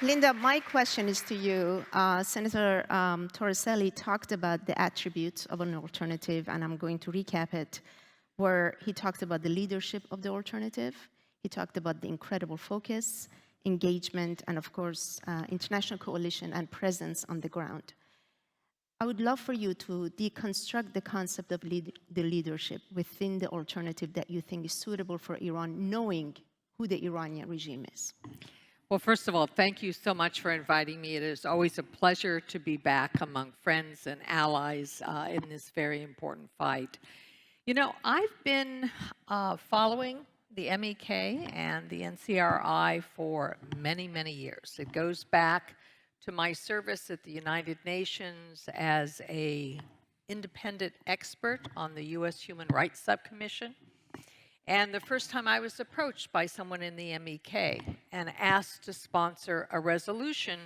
Linda, my question is to you. Senator Torricelli talked about the attributes of an alternative, and I'm going to recap it, where he talked about the leadership of the alternative. He talked about the incredible focus, engagement, and of course, international coalition and presence on the ground. I would love for you to deconstruct the concept of the leadership within the alternative that you think is suitable for Iran, knowing who the Iranian regime is. Well, first of all, thank you so much for inviting me. It is always a pleasure to be back among friends and allies in this very important fight. You know, I've been following the MEK and the NCRI for many, many years. It goes back to my service at the United Nations as an independent expert on the U.S. Human Rights Subcommission. And the first time I was approached by someone in the MEK and asked to sponsor a resolution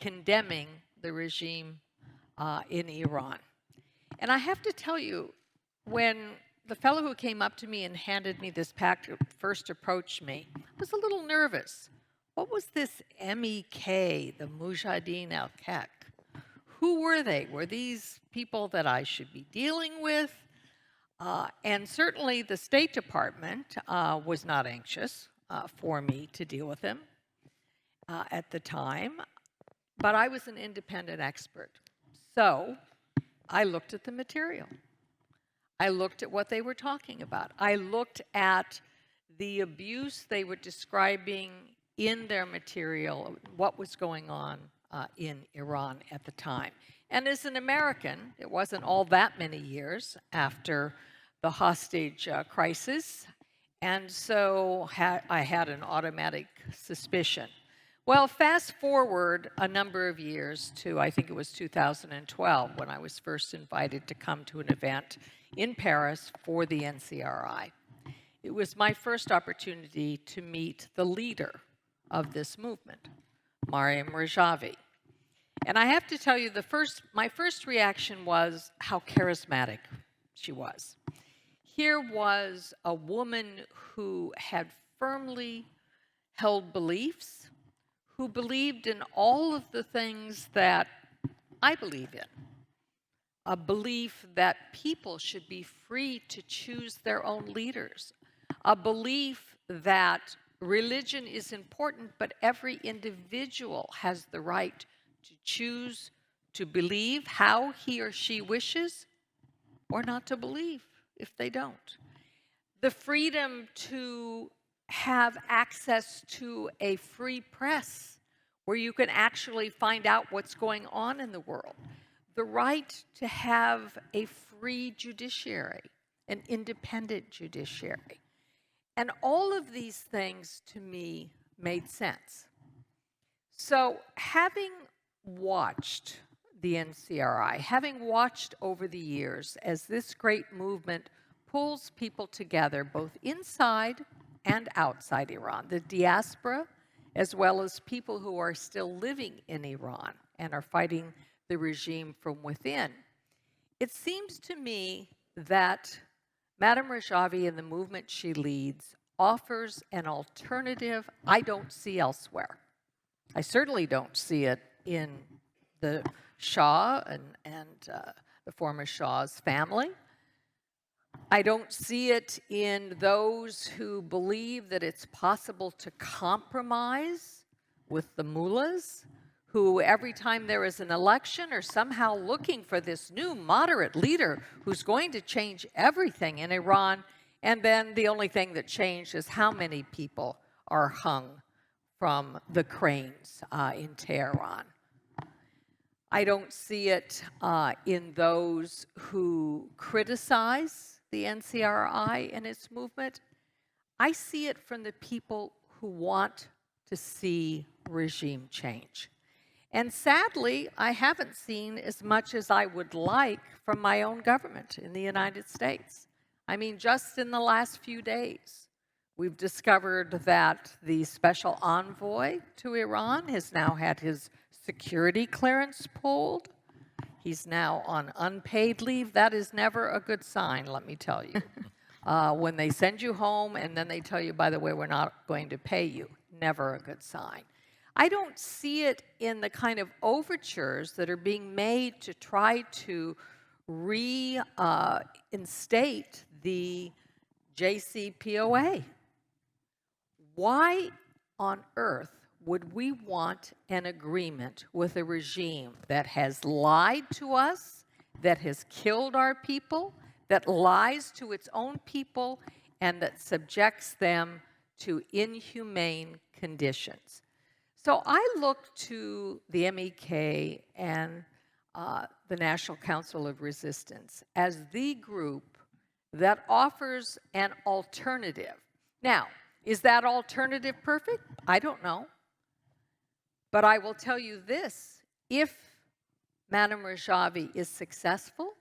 condemning the regime in Iran. And I have to tell you, when the fellow who came up to me and handed me this packet first approached me, I was a little nervous. What was this MEK, the Mujahideen al-Kaq? Who were they? Were these people that I should be dealing with? And certainly the State Department was not anxious for me to deal with him at the time, but I was an independent expert. So I looked at the material. I looked at what they were talking about. I looked at the abuse they were describing in their material, what was going on in Iran at the time. And as an American, it wasn't all that many years after the hostage crisis, and so I had an automatic suspicion. Well, fast forward a number of years to, I think it was 2012, when I was first invited to come to an event in Paris for the NCRI. It was my first opportunity to meet the leader of this movement, Maryam Rajavi. And I have to tell you, my first reaction was how charismatic she was. Here was a woman who had firmly held beliefs, who believed in all of the things that I believe in. A belief that people should be free to choose their own leaders. A belief that religion is important, but every individual has the right to choose to believe how he or she wishes or not to believe if they don't. The freedom to have access to a free press where you can actually find out what's going on in the world. The right to have a free judiciary, an independent judiciary. And all of these things to me made sense. So having watched the NCRI, having watched over the years as this great movement pulls people together both inside and outside Iran, the diaspora, as well as people who are still living in Iran and are fighting the regime from within, it seems to me that Madam Rajavi and the movement she leads offers an alternative I don't see elsewhere. I certainly don't see it in the Shah and the former Shah's family. I don't see it in those who believe that it's possible to compromise with the mullahs, who every time there is an election are somehow looking for this new moderate leader who's going to change everything in Iran, and then the only thing that changed is how many people are hung from the cranes in Tehran. I don't see it in those who criticize the NCRI and its movement. I see it from the people who want to see regime change. And sadly, I haven't seen as much as I would like from my own government in the United States. I mean, just in the last few days, we've discovered that the special envoy to Iran has now had his security clearance pulled. He's now on unpaid leave. That is never a good sign, let me tell you. When they send you home and then they tell you, by the way, we're not going to pay you, never a good sign. I don't see it in the kind of overtures that are being made to try to reinstate the JCPOA. Why on earth would we want an agreement with a regime that has lied to us, that has killed our people, that lies to its own people, and that subjects them to inhumane conditions? So I look to the MEK and the National Council of Resistance as the group that offers an alternative. Now, is that alternative perfect? I don't know. But I will tell you this: if Maryam Rajavi is successful,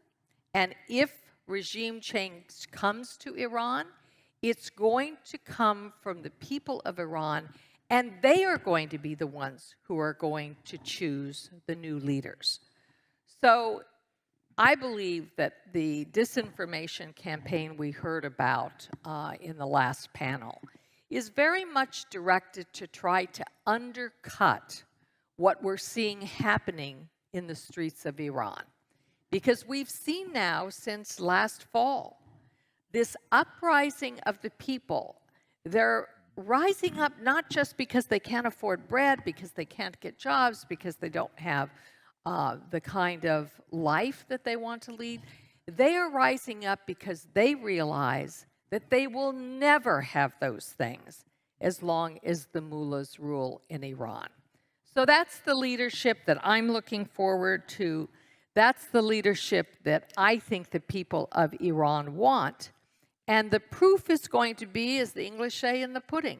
and if regime change comes to Iran, it's going to come from the people of Iran, and they are going to be the ones who are going to choose the new leaders. So I believe that the disinformation campaign we heard about in the last panel is very much directed to try to undercut what we're seeing happening in the streets of Iran. Because we've seen now since last fall, this uprising of the people. They're rising up not just because they can't afford bread, because they can't get jobs, because they don't have the kind of life that they want to lead. They are rising up because they realize that they will never have those things as long as the mullahs rule in Iran. So that's the leadership that I'm looking forward to. That's the leadership that I think the people of Iran want. And the proof is going to be, as the English say, in the pudding.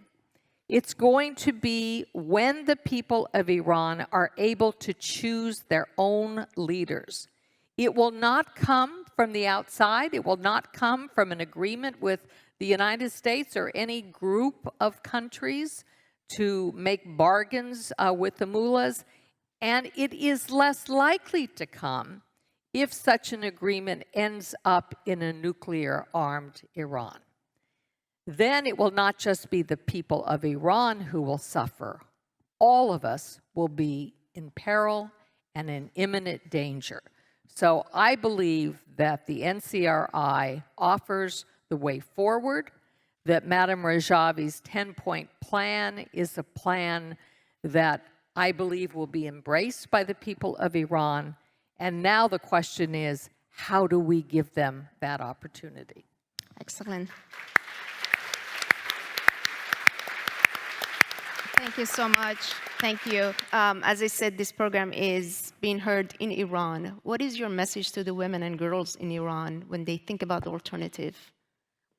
It's going to be when the people of Iran are able to choose their own leaders. It will not come from the outside. It will not come from an agreement with the United States or any group of countries to make bargains with the mullahs. And it is less likely to come if such an agreement ends up in a nuclear-armed Iran. Then it will not just be the people of Iran who will suffer. All of us will be in peril and in imminent danger. So I believe that the NCRI offers the way forward, that Maryam Rajavi's 10-point plan is a plan that I believe will be embraced by the people of Iran. And now the question is, how do we give them that opportunity? Excellent. Thank you so much. Thank you. As I said, this program is being heard in Iran. What is your message to the women and girls in Iran when they think about the alternative?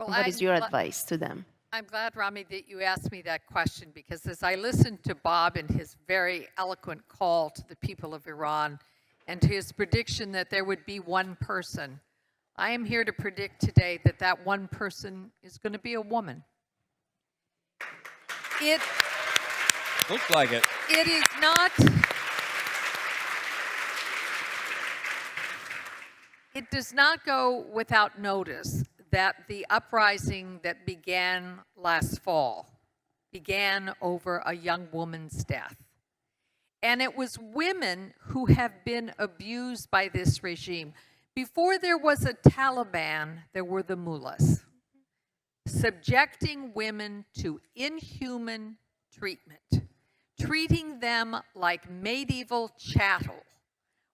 Well, what is your advice to them? I'm glad, Rami, that you asked me that question, because as I listened to Bob in his very eloquent call to the people of Iran and to his prediction that there would be one person, I am here to predict today that that one person is going to be a woman. It looks like it. It is not. It does not go without notice that the uprising that began last fall began over a young woman's death. And it was women who have been abused by this regime. Before there was a Taliban, there were the mullahs, subjecting women to inhuman treatment, treating them like medieval chattel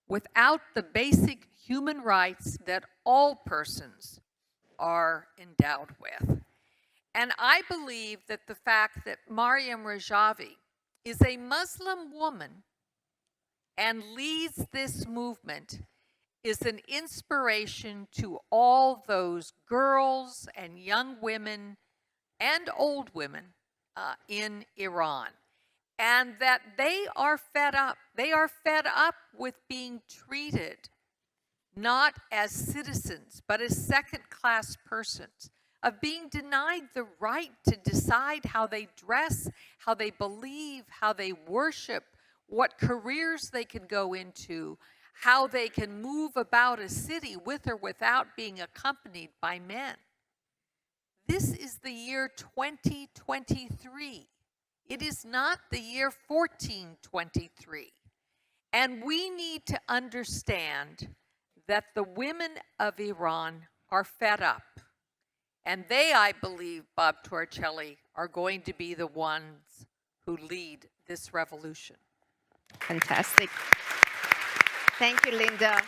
without the basic human rights that all persons are endowed with. And I believe that the fact that Maryam Rajavi is a Muslim woman and leads this movement is an inspiration to all those girls and young women and old women in Iran. And that they are fed up. They are fed up with being treated not as citizens, but as second-class persons, of being denied the right to decide how they dress, how they believe, how they worship, what careers they can go into, how they can move about a city with or without being accompanied by men. This is the year 2023. It is not the year 1423. And we need to understand that the women of Iran are fed up. And they, I believe, Bob Torricelli, are going to be the ones who lead this revolution. Fantastic. Thank you, Linda.